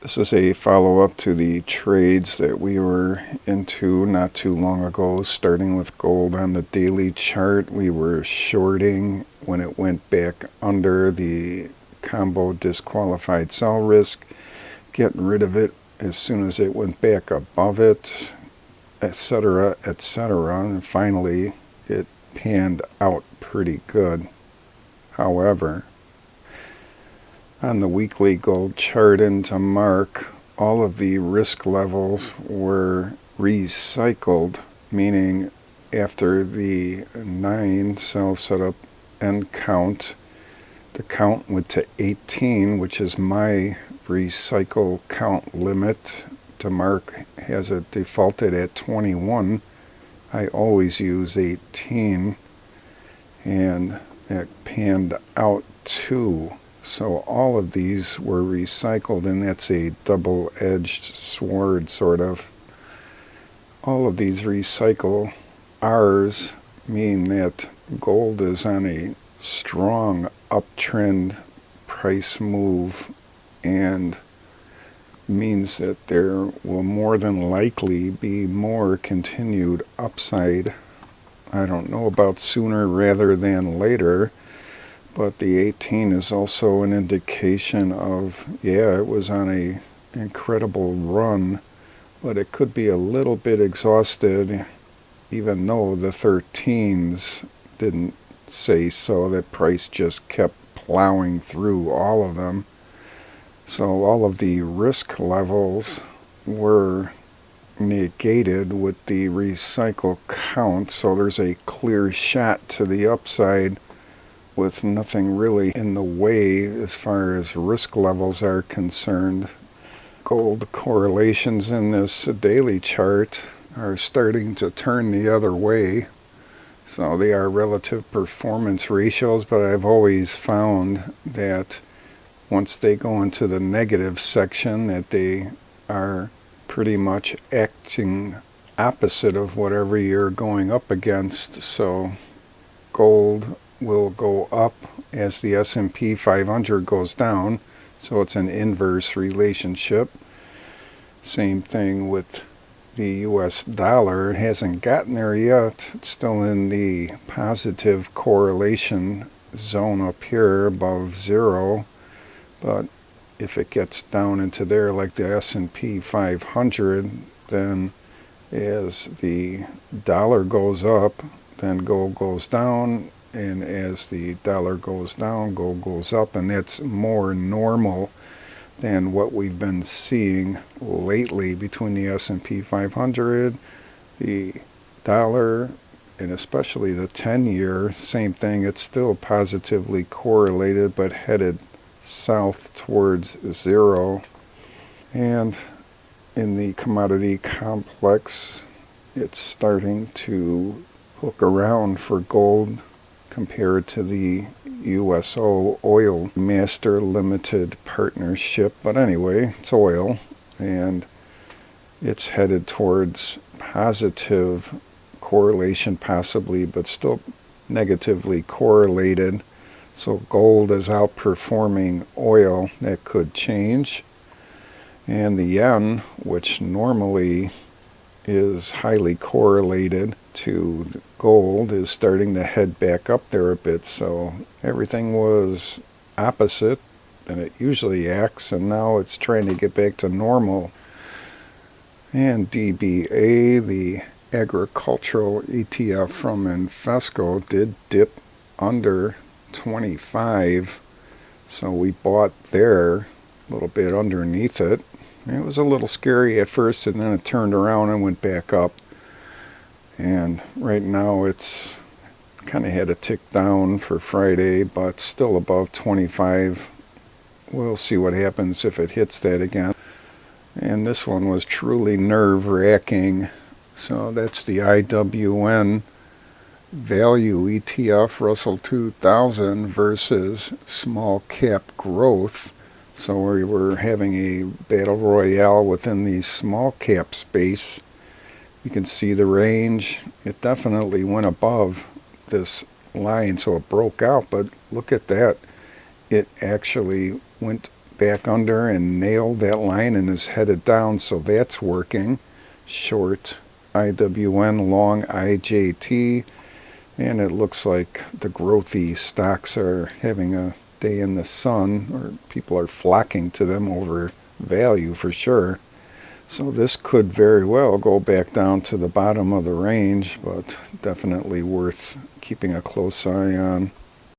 This is a follow-up to the trades that we were into not too long ago, starting with gold on the daily chart. We were shorting when it went back under the combo disqualified sell risk, getting rid of it as soon as it went back above it, etc., etc. And finally, it panned out pretty good. However, on the weekly gold chart into Mark, all of the risk levels were recycled, meaning after the 9 sell setup end count, the count went to 18, which is my recycle count limit. DeMark has it defaulted at 21. I always use 18, and it panned out 2. So all of these were recycled, and that's a double-edged sword, sort of. All of these recycle R's mean that gold is on a strong uptrend price move, and means that there will more than likely be more continued upside. I don't know about sooner rather than later, but the 18 is also an indication of, yeah, it was on a incredible run, but it could be a little bit exhausted, even though the 13s didn't say so. That price just kept plowing through all of them. So all of the risk levels were negated with the recycle count, so there's a clear shot to the upside with nothing really in the way as far as risk levels are concerned. Gold correlations in this daily chart are starting to turn the other way. So they are relative performance ratios, but I've always found that once they go into the negative section, that they are pretty much acting opposite of whatever you're going up against. So gold will go up as the S&P 500 goes down, so it's an inverse relationship. Same thing with the US dollar. It hasn't gotten there yet. It's still in the positive correlation zone up here above 0, but if it gets down into there like the S&P 500, then as the dollar goes up, then gold goes down, and as the dollar goes down, gold goes up, and that's more normal than what we've been seeing lately between the S&P 500, the dollar, and especially the 10-year. Same thing, it's still positively correlated but headed south towards 0. And in the commodity complex, it's starting to hook around for gold compared to the USO Oil Master Limited Partnership. But anyway, it's oil, and it's headed towards positive correlation possibly, but still negatively correlated. So gold is outperforming oil. That could change. And the yen, which normally is highly correlated to gold, is starting to head back up there a bit. So everything was opposite than it usually acts, and now it's trying to get back to normal. And DBA, the agricultural ETF from Invesco, did dip under 25, so we bought there a little bit underneath it. It was a little scary at first, and then it turned around and went back up. And right now it's kind of had a tick down for Friday, but still above 25. We'll see what happens if it hits that again. And this one was truly nerve-wracking. So that's the IWN Value ETF Russell 2000 versus Small Cap Growth. So we were having a battle royale within the small cap space. You can see the range. It definitely went above this line, so it broke out. But look at that. It actually went back under and nailed that line and is headed down, so that's working. Short IWN, long IJT, and it looks like the growthy stocks are having a day in the sun, or people are flocking to them over value for sure. So this could very well go back down to the bottom of the range, but definitely worth keeping a close eye on.